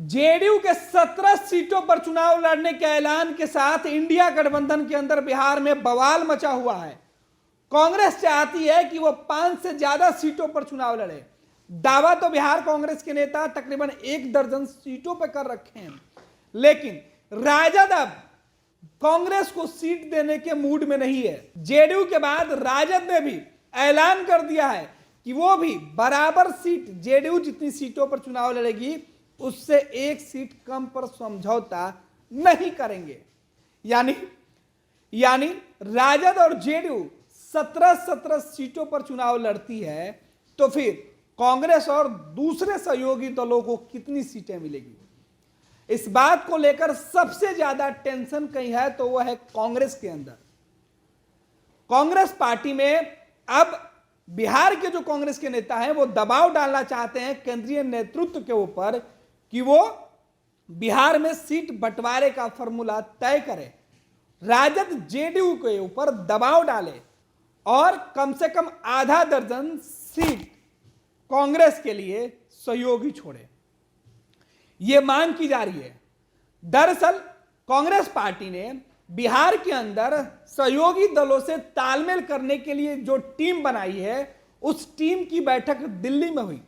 JDU के 17 सीटों पर चुनाव लड़ने के ऐलान के साथ इंडिया गठबंधन के अंदर बिहार में बवाल मचा हुआ है। कांग्रेस चाहती है कि वो 5 से ज्यादा सीटों पर चुनाव लड़े। दावा तो बिहार कांग्रेस के नेता तकरीबन 1 दर्जन सीटों पर कर रखे हैं, लेकिन राजद अब कांग्रेस को सीट देने के मूड में नहीं है। जेडीयू के बाद राजद ने भी ऐलान कर दिया है कि वो भी बराबर सीट, जेडीयू जितनी सीटों पर चुनाव लड़ेगी उससे 1 सीट कम पर समझौता नहीं करेंगे। यानी राजद और जेडीयू 17 सीटों पर चुनाव लड़ती है तो फिर कांग्रेस और दूसरे सहयोगी दलों को कितनी सीटें मिलेगी। इस बात को लेकर सबसे ज्यादा टेंशन कहीं है तो वह है कांग्रेस के अंदर। कांग्रेस पार्टी में अब बिहार के जो कांग्रेस के नेता हैं वो दबाव डालना चाहते हैं केंद्रीय नेतृत्व के ऊपर कि वो बिहार में सीट बंटवारे का फॉर्मूला तय करे, राजद जेडीयू के ऊपर दबाव डाले और कम से कम आधा दर्जन सीट कांग्रेस के लिए सहयोगी छोड़े। यह मांग की जा रही है। दरअसल कांग्रेस पार्टी ने बिहार के अंदर सहयोगी दलों से तालमेल करने के लिए जो टीम बनाई है उस टीम की बैठक दिल्ली में हुई।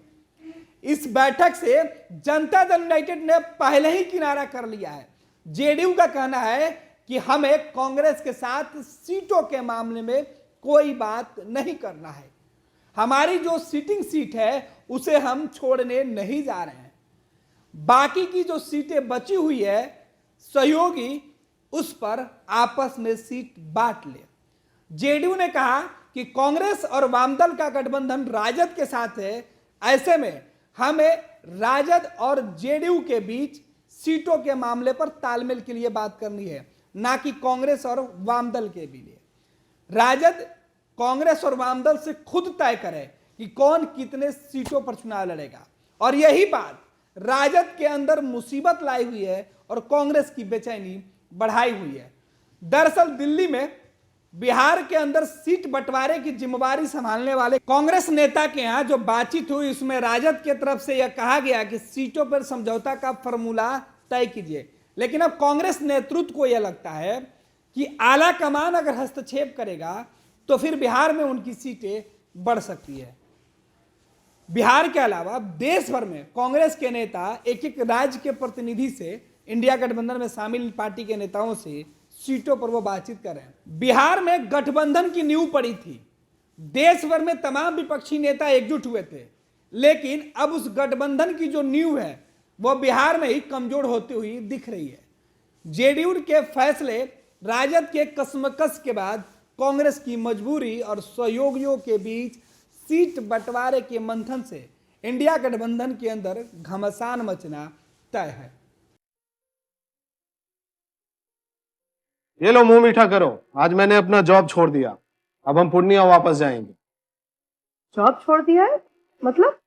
इस बैठक से जनता दल यूनाइटेड ने पहले ही किनारा कर लिया है। जेडीयू का कहना है कि हमें कांग्रेस के साथ सीटों के मामले में कोई बात नहीं करना है, हमारी जो सिटिंग सीट है उसे हम छोड़ने नहीं जा रहे हैं, बाकी की जो सीटें बची हुई है सहयोगी उस पर आपस में सीट बांट ले। जेडीयू ने कहा कि कांग्रेस और वामदल का गठबंधन राजद के साथ है, ऐसे में हमें राजद और जेडीयू के बीच सीटों के मामले पर तालमेल के लिए बात करनी है, ना कि कांग्रेस और वामदल के लिए। राजद कांग्रेस और वामदल से खुद तय करे कि कौन कितने सीटों पर चुनाव लड़ेगा, और यही बात राजद के अंदर मुसीबत लाई हुई है और कांग्रेस की बेचैनी बढ़ाई हुई है। दरअसल दिल्ली में बिहार के अंदर सीट बंटवारे की जिम्मेवारी संभालने वाले कांग्रेस नेता के यहां जो बातचीत हुई उसमें राजद की तरफ से यह कहा गया कि सीटों पर समझौता का फॉर्मूला तय कीजिए, लेकिन अब कांग्रेस नेतृत्व को यह लगता है कि आला कमान अगर हस्तक्षेप करेगा तो फिर बिहार में उनकी सीटें बढ़ सकती है। बिहार के अलावा देश भर में कांग्रेस के नेता एक एक राज्य के प्रतिनिधि से, इंडिया गठबंधन में शामिल पार्टी के नेताओं से सीटों पर वो बातचीत कर रहे हैं। बिहार में गठबंधन की नींव पड़ी थी, देश भर में तमाम विपक्षी नेता एकजुट हुए थे, लेकिन अब उस गठबंधन की जो नींव है वो बिहार में ही कमजोर होती हुई दिख रही है। जेडीयू के फैसले, राजद के कसमकस के बाद कांग्रेस की मजबूरी और सहयोगियों के बीच सीट बंटवारे के मंथन से इंडिया गठबंधन के अंदर घमासान मचना तय है। ये लो मुंह मीठा करो, आज मैंने अपना जॉब छोड़ दिया, अब हम पूर्णिया वापस जाएंगे। जॉब छोड़ दिया है? मतलब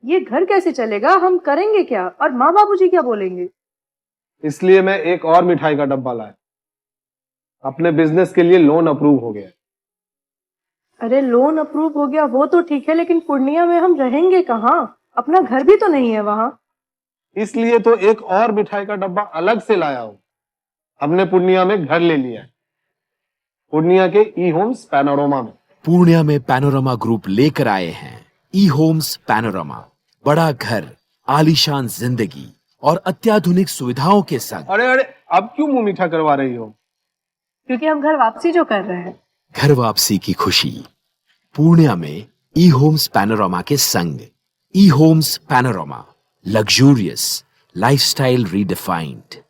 ये घर कैसे चलेगा, हम करेंगे क्या, और माँ बाबूजी क्या बोलेंगे? इसलिए मैं एक और मिठाई का डब्बा लाया, अपने बिजनेस के लिए लोन अप्रूव हो गया। अरे लोन अप्रूव हो गया वो तो ठीक है, लेकिन पूर्णिया में हम रहेंगे कहाँ? अपना घर भी तो नहीं है वहां। इसलिए तो एक और मिठाई का डब्बा अलग से लाया हूं। हमने पूर्णिया में घर ले लिया है, पूर्णिया के ई होम्स पैनोरमा में। पूर्णिया में पैनोरमा ग्रुप लेकर आए हैं ई होम्स पैनोरमा। बड़ा घर, आलीशान जिंदगी और अत्याधुनिक सुविधाओं के संग। अरे अब क्यों मुंह मीठा करवा रही हो? क्योंकि हम घर वापसी जो कर रहे हैं। घर वापसी की खुशी पूर्णिया में ई होम्स पैनोरमा के संग। E homes panorama, luxurious lifestyle redefined.